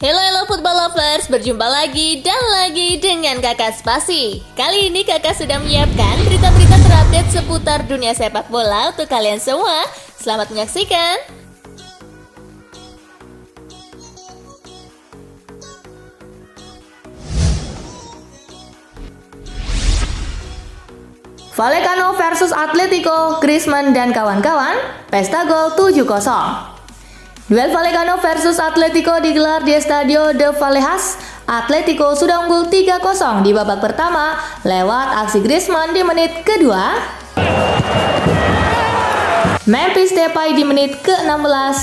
Hello football lovers, berjumpa lagi dan lagi dengan Kakak Spasi. Kali ini Kakak sudah menyiapkan berita-berita terupdate seputar dunia sepak bola untuk kalian semua. Selamat menyaksikan. Vallecano versus Atletico, Griezmann dan kawan-kawan, pesta gol 7-0. Duel Vallecano versus Atletico digelar di Estadio de Vallecas. Atletico sudah unggul 3-0 di babak pertama lewat aksi Griezmann di menit kedua. Memphis Depay di menit ke-16.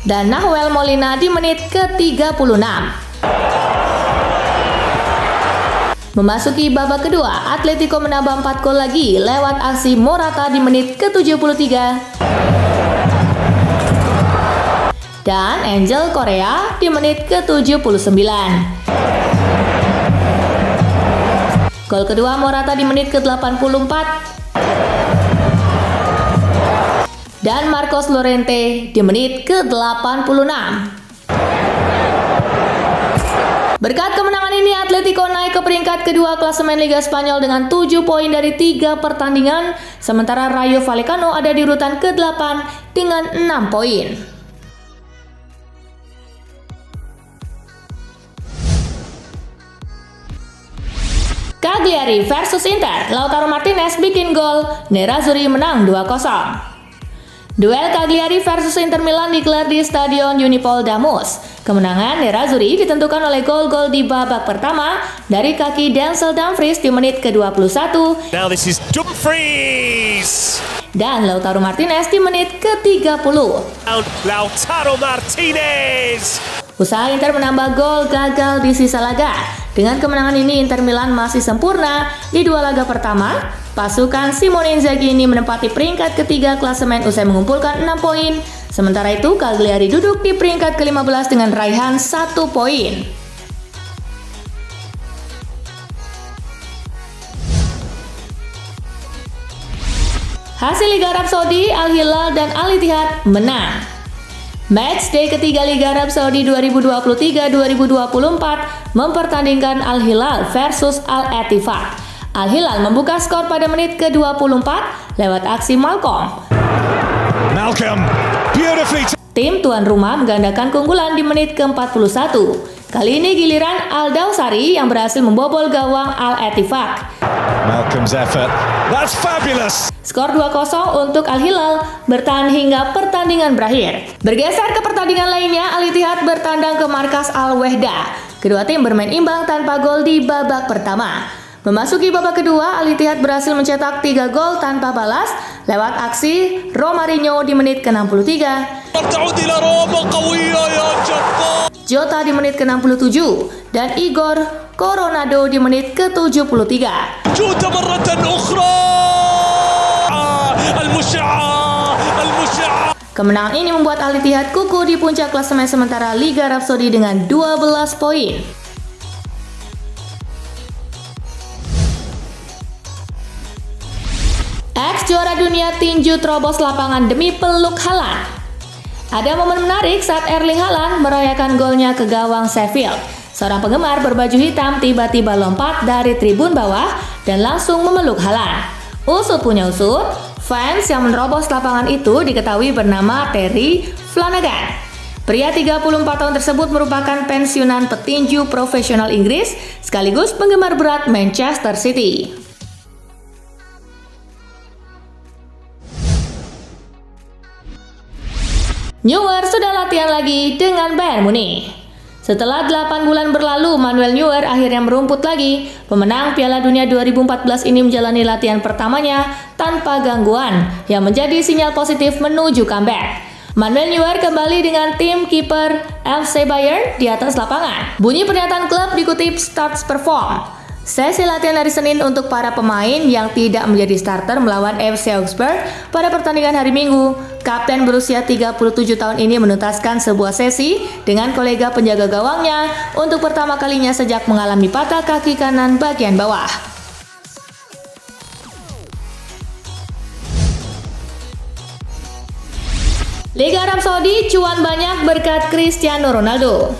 Dan Nahuel Molina di menit ke-36. Memasuki babak kedua, Atletico menambah 4 gol lagi lewat aksi Morata di menit ke-73. Dan Angel Korea di menit ke-79. Gol kedua Morata di menit ke-84. Dan Marcos Llorente di menit ke-86. Berkat kemenangan ini, Atletico naik ke peringkat kedua klasemen Liga Spanyol dengan 7 poin dari 3 pertandingan, sementara Rayo Vallecano ada di urutan ke-8 dengan 6 poin. Cagliari versus Inter, Lautaro Martinez bikin gol, Nerazzurri menang 2-0. Duel Cagliari versus Inter Milan digelar di Stadion Unipol Damus. Kemenangan Nerazzurri ditentukan oleh gol-gol di babak pertama dari kaki Denzel Dumfries di menit ke-21. Now this is Dumfries. Dan Lautaro Martinez di menit ke-30. Lautaro Martinez. Usaha Inter menambah gol gagal di sisa laga. Dengan kemenangan ini, Inter Milan masih sempurna di 2 laga pertama. Pasukan Simone Inzaghi ini menempati peringkat ketiga klasemen usai mengumpulkan 6 poin. Sementara itu, Cagliari duduk di peringkat ke-15 dengan raihan 1 poin. Hasil Liga Arab Saudi, Al Hilal dan Al Ittihad menang. Matchday ketiga Liga Arab Saudi 2023-2024 mempertandingkan Al Hilal versus Al Ettifaq. Al Hilal membuka skor pada menit ke-24 lewat aksi Malcolm. Beautifully. Tim tuan rumah menggandakan keunggulan di menit ke-41. Kali ini giliran Al Dawsari yang berhasil membobol gawang Al Ettifaq. Malcolm's effort. That's fabulous. Skor 2-0 untuk Al Hilal bertahan hingga pertandingan berakhir. Bergeser ke pertandingan lainnya, Al Ittihad bertandang ke markas Al Wehda. Kedua tim bermain imbang tanpa gol di babak pertama. Memasuki babak kedua, Al Ittihad berhasil mencetak 3 gol tanpa balas lewat aksi Romarinho di menit ke-63. Jota di menit ke-67 dan Igor Coronado di menit ke-73. Kemenangan ini membuat Al Ittihad kukuh di puncak klasemen sementara Liga Arab Saudi dengan 12 poin. Ex juara dunia tinju terobos lapangan demi peluk Haaland. Ada momen menarik saat Erling Haaland merayakan golnya ke gawang Sheffield. Seorang penggemar berbaju hitam tiba-tiba lompat dari tribun bawah dan langsung memeluk Haaland. Usut punya usut, fans yang menerobos lapangan itu diketahui bernama Terry Flanagan. Pria 34 tahun tersebut merupakan pensiunan petinju profesional Inggris sekaligus penggemar berat Manchester City. Neuer sudah latihan lagi dengan Bayern Munich. Setelah 8 bulan berlalu, Manuel Neuer akhirnya merumput lagi. Pemenang Piala Dunia 2014 ini menjalani latihan pertamanya tanpa gangguan, yang menjadi sinyal positif menuju comeback. Manuel Neuer kembali dengan tim kiper FC Bayern di atas lapangan. Bunyi pernyataan klub dikutip Starts Perform. Sesi latihan hari Senin untuk para pemain yang tidak menjadi starter melawan FC Augsburg pada pertandingan hari Minggu. Kapten berusia 37 tahun ini menuntaskan sebuah sesi dengan kolega penjaga gawangnya untuk pertama kalinya sejak mengalami patah kaki kanan bagian bawah. Liga Arab Saudi cuan banyak berkat Cristiano Ronaldo.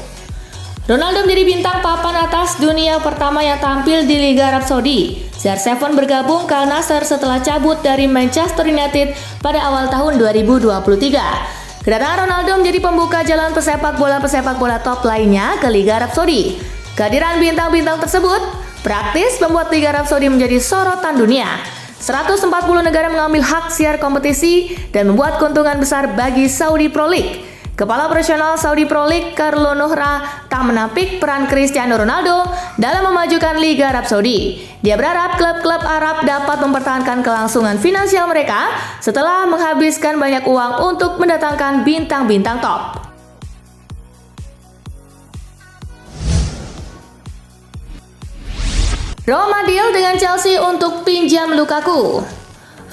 Ronaldo menjadi bintang papan atas dunia pertama yang tampil di Liga Arab Saudi. CR7 bergabung ke Al Nassr setelah cabut dari Manchester United pada awal tahun 2023. Kedatangan Ronaldo menjadi pembuka jalan pesepak bola top lainnya ke Liga Arab Saudi. Kehadiran bintang-bintang tersebut praktis membuat Liga Arab Saudi menjadi sorotan dunia. 140 negara mengambil hak siar kompetisi dan membuat keuntungan besar bagi Saudi Pro League. Kepala operasional Saudi Pro League Carlo Nohra tak menampik peran Cristiano Ronaldo dalam memajukan Liga Arab Saudi. Dia berharap klub-klub Arab dapat mempertahankan kelangsungan finansial mereka setelah menghabiskan banyak uang untuk mendatangkan bintang-bintang top. Roma deal dengan Chelsea untuk pinjam Lukaku.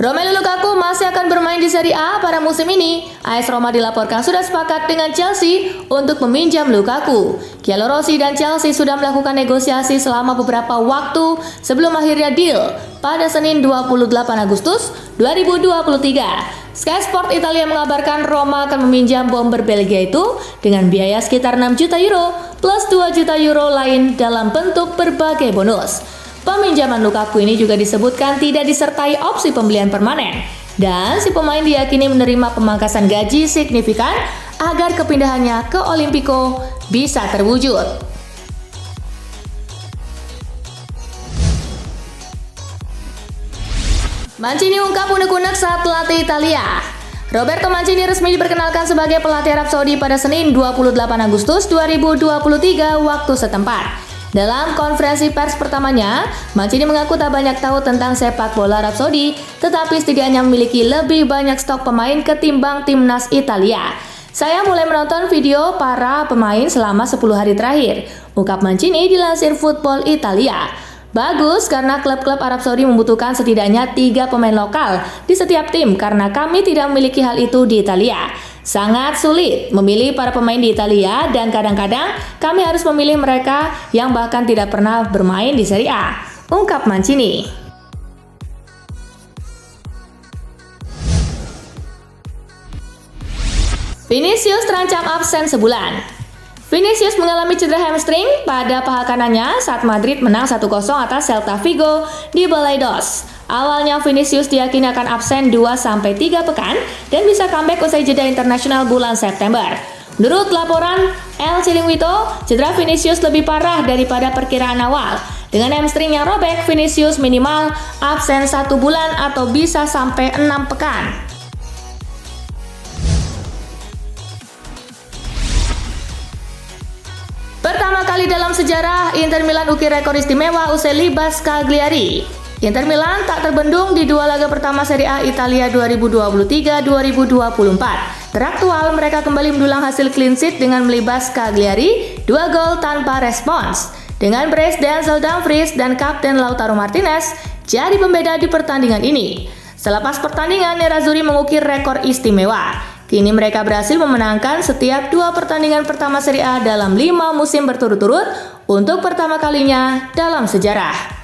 Romelu Lukaku masih akan bermain di Serie A pada musim ini. AS Roma dilaporkan sudah sepakat dengan Chelsea untuk meminjam Lukaku. Chielo Rossi dan Chelsea sudah melakukan negosiasi selama beberapa waktu sebelum akhirnya deal pada Senin 28 Agustus 2023. Sky Sport Italia mengabarkan Roma akan meminjam bomber Belgia itu dengan biaya sekitar 6 juta euro plus 2 juta euro lain dalam bentuk berbagai bonus. Peminjaman Lukaku ini juga disebutkan tidak disertai opsi pembelian permanen dan si pemain diyakini menerima pemangkasan gaji signifikan agar kepindahannya ke Olimpico bisa terwujud. Mancini ungkap unek-unek saat pelatih Italia. Roberto Mancini resmi diperkenalkan sebagai pelatih Arab Saudi pada Senin 28 Agustus 2023 waktu setempat. Dalam konferensi pers pertamanya, Mancini mengaku tak banyak tahu tentang sepak bola Arab Saudi, tetapi setidaknya memiliki lebih banyak stok pemain ketimbang timnas Italia. Saya mulai menonton video para pemain selama 10 hari terakhir, ungkap Mancini dilansir Football Italia. Bagus karena klub-klub Arab Saudi membutuhkan setidaknya 3 pemain lokal di setiap tim karena kami tidak memiliki hal itu di Italia. Sangat sulit memilih para pemain di Italia dan kadang-kadang kami harus memilih mereka yang bahkan tidak pernah bermain di Serie A, ungkap Mancini. Vinicius terancam absen sebulan. Vinicius mengalami cedera hamstring pada paha kanannya saat Madrid menang 1-0 atas Celta Vigo di Balaidos. Awalnya Vinicius diyakini akan absen 2-3 pekan dan bisa comeback usai jeda internasional bulan September. Menurut laporan El Chiringuito, cedera Vinicius lebih parah daripada perkiraan awal. Dengan hamstring yang robek, Vinicius minimal absen 1 bulan atau bisa sampai 6 pekan. Pertama kali dalam sejarah, Inter Milan ukir rekor istimewa usai libas Cagliari. Inter Milan tak terbendung di 2 laga pertama Serie A Italia 2023-2024. Teraktual, mereka kembali mendulang hasil clean sheet dengan melibas Cagliari 2 gol tanpa respons. Dengan brace Denzel Dumfries dan Kapten Lautaro Martinez jadi pembeda di pertandingan ini. Selepas pertandingan, Nerazzurri mengukir rekor istimewa. Kini mereka berhasil memenangkan setiap 2 pertandingan pertama Serie A dalam 5 musim berturut-turut untuk pertama kalinya dalam sejarah.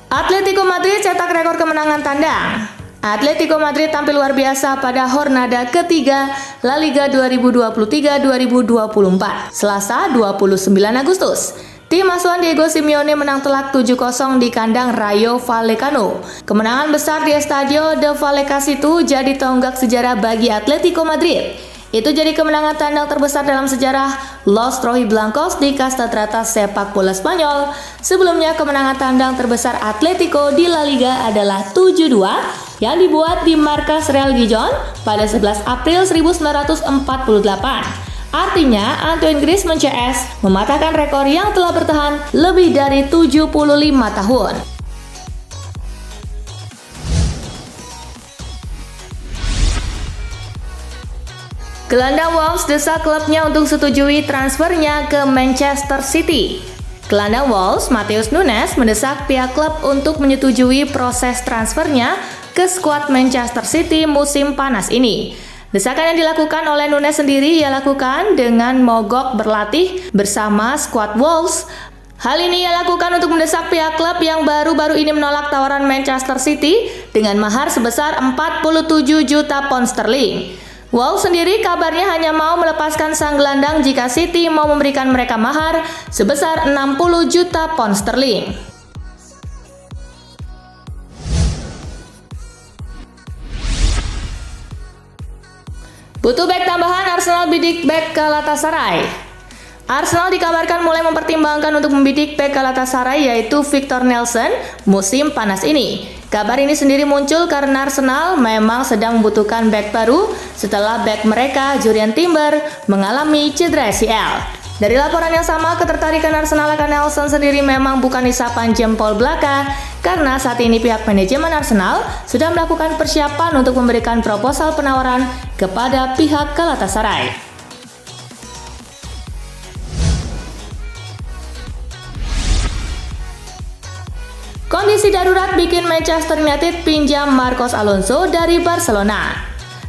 Atletico Madrid cetak rekor kemenangan tandang. Atletico Madrid tampil luar biasa pada Jornada ketiga La Liga 2023-2024, Selasa 29 Agustus. Tim asuhan Diego Simeone menang telak 7-0 di kandang Rayo Vallecano. Kemenangan besar di Estadio de Vallecas itu jadi tonggak sejarah bagi Atletico Madrid. Itu jadi kemenangan tandang terbesar dalam sejarah Los Rojiblancos di kasta teratas sepak bola Spanyol. Sebelumnya kemenangan tandang terbesar Atletico di La Liga adalah 7-2 yang dibuat di markas Real Gijón pada 11 April 1948. Artinya Antoine Griezmann CS mematahkan rekor yang telah bertahan lebih dari 75 tahun. Gelandang Wolves desak klubnya untuk setujui transfernya ke Manchester City. Gelandang Wolves, Matheus Nunes, mendesak pihak klub untuk menyetujui proses transfernya ke skuad Manchester City musim panas ini. Desakan yang dilakukan oleh Nunes sendiri ia lakukan dengan mogok berlatih bersama skuad Wolves Hal ini ia lakukan untuk mendesak pihak klub yang baru-baru ini menolak tawaran Manchester City dengan mahar sebesar 47 juta pound sterling. Wolves sendiri kabarnya hanya mau melepaskan sang gelandang jika City mau memberikan mereka mahar sebesar 60 juta pound sterling. Butuh bek tambahan, Arsenal bidik bek Galatasaray. Arsenal dikabarkan mulai mempertimbangkan untuk membidik bek Galatasaray yaitu Victor Nelson musim panas ini. Kabar ini sendiri muncul karena Arsenal memang sedang membutuhkan bek baru setelah bek mereka Jurriën Timber mengalami cedera ACL. Dari laporan yang sama, ketertarikan Arsenal akan Nelson sendiri memang bukan isapan jempol belaka karena saat ini pihak manajemen Arsenal sudah melakukan persiapan untuk memberikan proposal penawaran kepada pihak Galatasaray. Kondisi darurat bikin Manchester United pinjam Marcos Alonso dari Barcelona.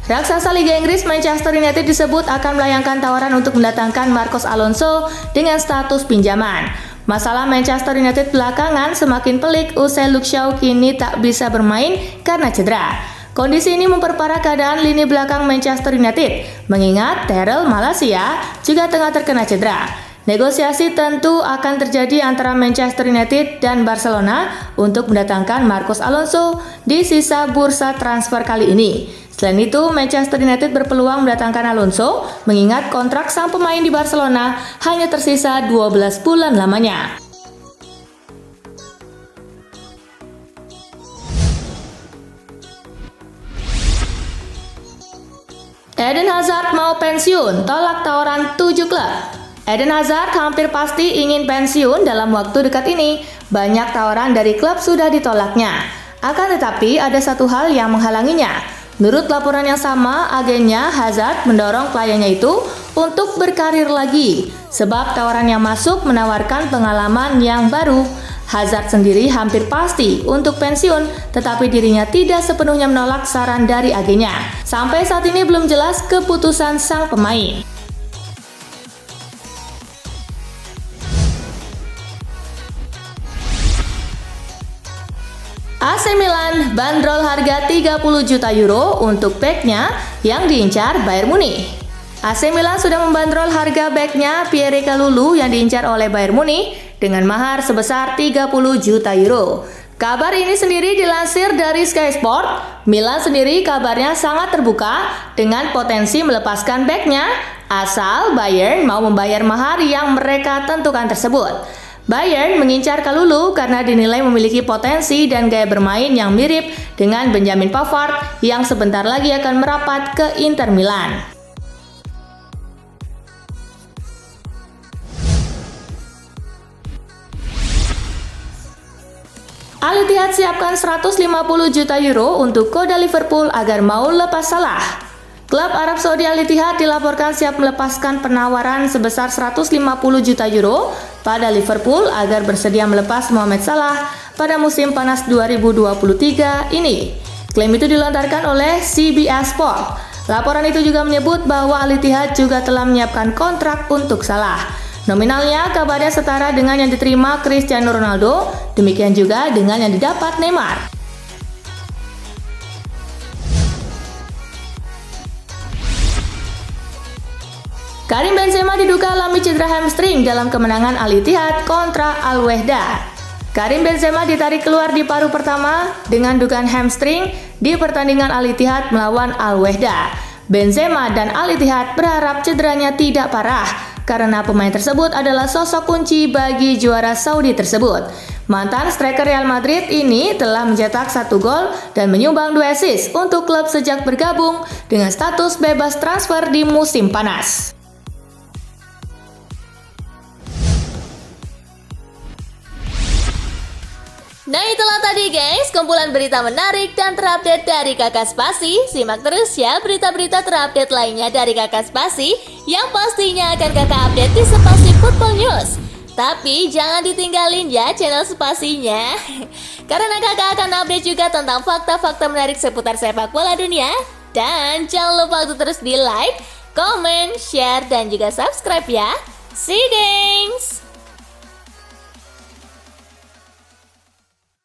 Raksasa Liga Inggris Manchester United disebut akan melayangkan tawaran untuk mendatangkan Marcos Alonso dengan status pinjaman. Masalah Manchester United belakangan semakin pelik usai Luke Shaw kini tak bisa bermain karena cedera. Kondisi ini memperparah keadaan lini belakang Manchester United, mengingat Tyrell Malacia juga tengah terkena cedera. Negosiasi tentu akan terjadi antara Manchester United dan Barcelona untuk mendatangkan Marcos Alonso di sisa bursa transfer kali ini. Selain itu, Manchester United berpeluang mendatangkan Alonso mengingat kontrak sang pemain di Barcelona hanya tersisa 12 bulan lamanya. Eden Hazard mau pensiun, tolak tawaran 7 klub. Eden Hazard hampir pasti ingin pensiun dalam waktu dekat ini. Banyak tawaran dari klub sudah ditolaknya. Akan tetapi ada satu hal yang menghalanginya. Menurut laporan yang sama, agennya Hazard mendorong kliennya itu untuk berkarir lagi. Sebab tawaran yang masuk menawarkan pengalaman yang baru. Hazard sendiri hampir pasti untuk pensiun, tetapi dirinya tidak sepenuhnya menolak saran dari agennya. Sampai saat ini belum jelas keputusan sang pemain. AC Milan bandrol harga 30 juta euro untuk beknya yang diincar Bayern Munich. AC Milan sudah membandrol harga beknya Pierre Kalulu yang diincar oleh Bayern Munich dengan mahar sebesar 30 juta euro. Kabar ini sendiri dilansir dari Sky Sport. Milan sendiri kabarnya sangat terbuka dengan potensi melepaskan beknya asal Bayern mau membayar mahar yang mereka tentukan tersebut. Bayern mengincar Kalulu karena dinilai memiliki potensi dan gaya bermain yang mirip dengan Benjamin Pavard yang sebentar lagi akan merapat ke Inter Milan. Al Ittihad siapkan 150 juta euro untuk koda Liverpool agar mau lepas Salah. Klub Arab Saudi Al Ittihad dilaporkan siap melepaskan penawaran sebesar 150 juta euro pada Liverpool agar bersedia melepas Mohamed Salah pada musim panas 2023 ini. Klaim itu dilontarkan oleh CBS Sport. Laporan itu juga menyebut bahwa Al Ittihad juga telah menyiapkan kontrak untuk Salah. Nominalnya kabarnya setara dengan yang diterima Cristiano Ronaldo, demikian juga dengan yang didapat Neymar. Karim Benzema diduga alami cedera hamstring dalam kemenangan Al Ittihad kontra Al Wehdah. Karim Benzema ditarik keluar di paruh pertama dengan dugaan hamstring di pertandingan Al Ittihad melawan Al Wehdah. Benzema dan Al Ittihad berharap cederanya tidak parah karena pemain tersebut adalah sosok kunci bagi juara Saudi tersebut. Mantan striker Real Madrid ini telah mencetak 1 gol dan menyumbang 2 assist untuk klub sejak bergabung dengan status bebas transfer di musim panas. Nah itulah tadi guys, kumpulan berita menarik dan terupdate dari Kakak Spasi. Simak terus ya berita-berita terupdate lainnya dari Kakak Spasi yang pastinya akan kakak update di Spasi Football News. Tapi jangan ditinggalin ya channel Spasinya karena kakak akan update juga tentang fakta-fakta menarik seputar sepak bola dunia. Dan jangan lupa untuk terus di like, comment, share, dan juga subscribe ya. See you guys!